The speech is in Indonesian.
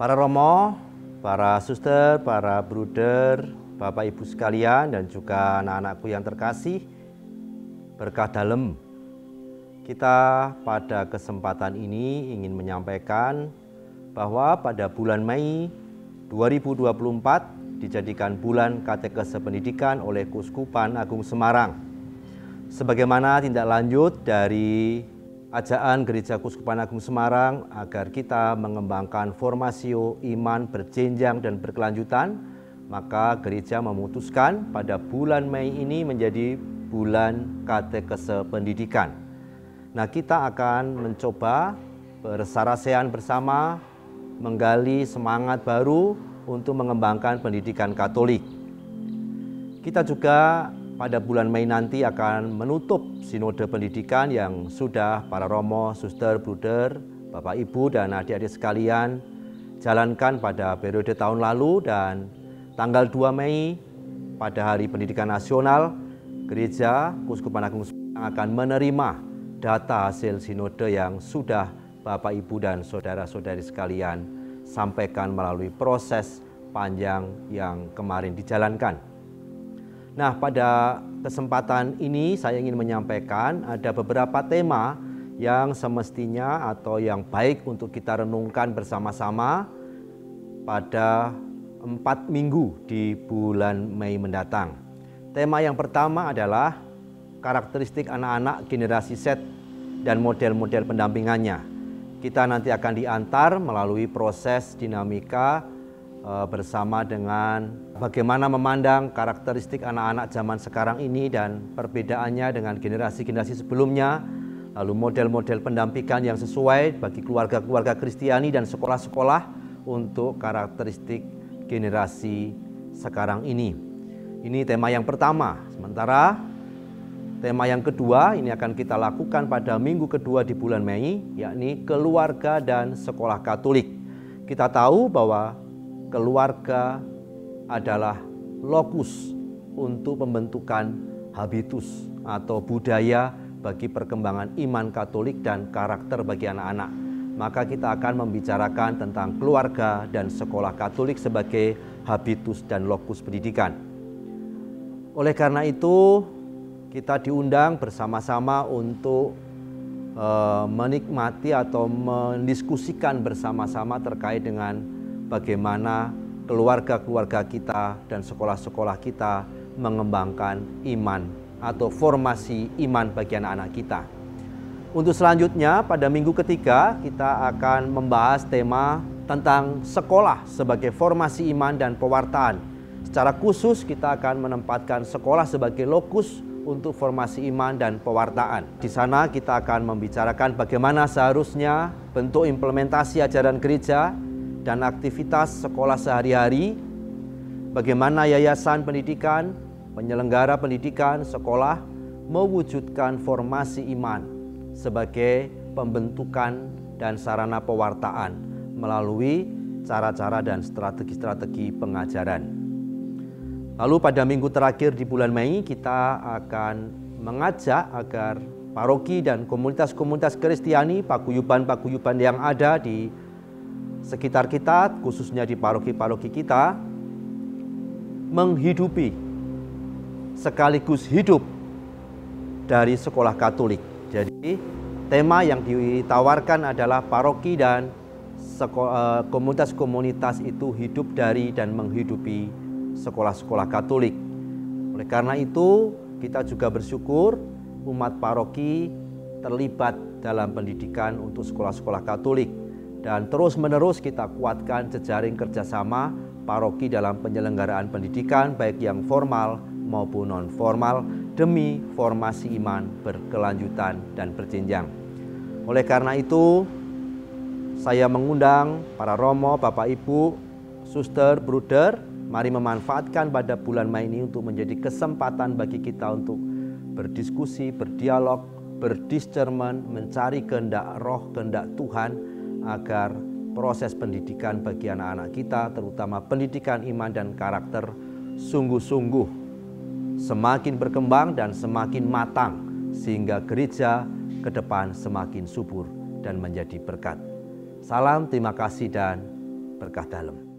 Para romo, para suster, para bruder, Bapak Ibu sekalian, dan juga anak-anakku yang terkasih, berkah dalem. Kita pada kesempatan ini ingin menyampaikan bahwa pada bulan Mei 2024 dijadikan bulan katekese pendidikan oleh Keuskupan Agung Semarang. Sebagaimana tindak lanjut dari ajaan Gereja Keuskupan Agung Semarang agar kita mengembangkan formasio iman berjenjang dan berkelanjutan, maka gereja memutuskan pada bulan Mei ini menjadi bulan katekese pendidikan. Nah, kita akan mencoba bersarasean bersama, menggali semangat baru untuk mengembangkan pendidikan Katolik. Kita juga pada bulan Mei nanti akan menutup sinode pendidikan yang sudah para romo, suster, bruder, Bapak Ibu dan adik-adik sekalian jalankan pada periode tahun lalu, dan tanggal 2 Mei pada Hari Pendidikan Nasional, Gereja Keuskupan Agung Semarang akan menerima data hasil sinode yang sudah Bapak Ibu dan saudara-saudari sekalian sampaikan melalui proses panjang yang kemarin dijalankan. Nah, pada kesempatan ini saya ingin menyampaikan ada beberapa tema yang semestinya atau yang baik untuk kita renungkan bersama-sama pada 4 minggu di bulan Mei mendatang. Tema yang pertama adalah karakteristik anak-anak generasi Z dan model-model pendampingannya. Kita nanti akan diantar melalui proses dinamika bersama dengan bagaimana memandang karakteristik anak-anak zaman sekarang ini dan perbedaannya dengan generasi-generasi sebelumnya, lalu model-model pendampingan yang sesuai bagi keluarga-keluarga Kristiani dan sekolah-sekolah untuk karakteristik generasi sekarang ini. Ini tema yang pertama. Sementara tema yang kedua ini akan kita lakukan pada minggu kedua di bulan Mei, yakni keluarga dan sekolah Katolik. Kita tahu bahwa keluarga adalah lokus untuk pembentukan habitus atau budaya bagi perkembangan iman Katolik dan karakter bagi anak-anak. Maka kita akan membicarakan tentang keluarga dan sekolah Katolik sebagai habitus dan lokus pendidikan. Oleh karena itu, kita diundang bersama-sama untuk menikmati atau mendiskusikan bersama-sama terkait dengan bagaimana keluarga-keluarga kita dan sekolah-sekolah kita mengembangkan iman atau formasi iman bagi anak-anak kita. Untuk selanjutnya, pada minggu ketiga kita akan membahas tema tentang sekolah sebagai formasi iman dan pewartaan. Secara khusus kita akan menempatkan sekolah sebagai lokus untuk formasi iman dan pewartaan. Di sana kita akan membicarakan bagaimana seharusnya bentuk implementasi ajaran gereja dan aktivitas sekolah sehari-hari, bagaimana yayasan pendidikan, penyelenggara pendidikan, sekolah mewujudkan formasi iman sebagai pembentukan dan sarana pewartaan melalui cara-cara dan strategi-strategi pengajaran. Lalu pada minggu terakhir di bulan Mei kita akan mengajak agar paroki dan komunitas-komunitas Kristiani, paguyuban-paguyuban yang ada di sekitar kita, khususnya di paroki-paroki kita, menghidupi sekaligus hidup dari sekolah Katolik. Jadi tema yang ditawarkan adalah paroki dan komunitas-komunitas itu hidup dari dan menghidupi sekolah-sekolah Katolik. Oleh karena itu, kita juga bersyukur umat paroki terlibat dalam pendidikan untuk sekolah-sekolah Katolik. Dan terus-menerus kita kuatkan jejaring kerjasama paroki dalam penyelenggaraan pendidikan baik yang formal maupun non-formal demi formasi iman berkelanjutan dan berjenjang. Oleh karena itu, saya mengundang para romo, Bapak Ibu, suster, bruder, mari memanfaatkan pada bulan Mei ini untuk menjadi kesempatan bagi kita untuk berdiskusi, berdialog, berdiscernment, mencari kehendak roh, kehendak Tuhan, agar proses pendidikan bagi anak-anak kita, terutama pendidikan iman dan karakter, sungguh-sungguh semakin berkembang dan semakin matang, sehingga gereja ke depan semakin subur dan menjadi berkat. Salam, terima kasih, dan berkah dalam.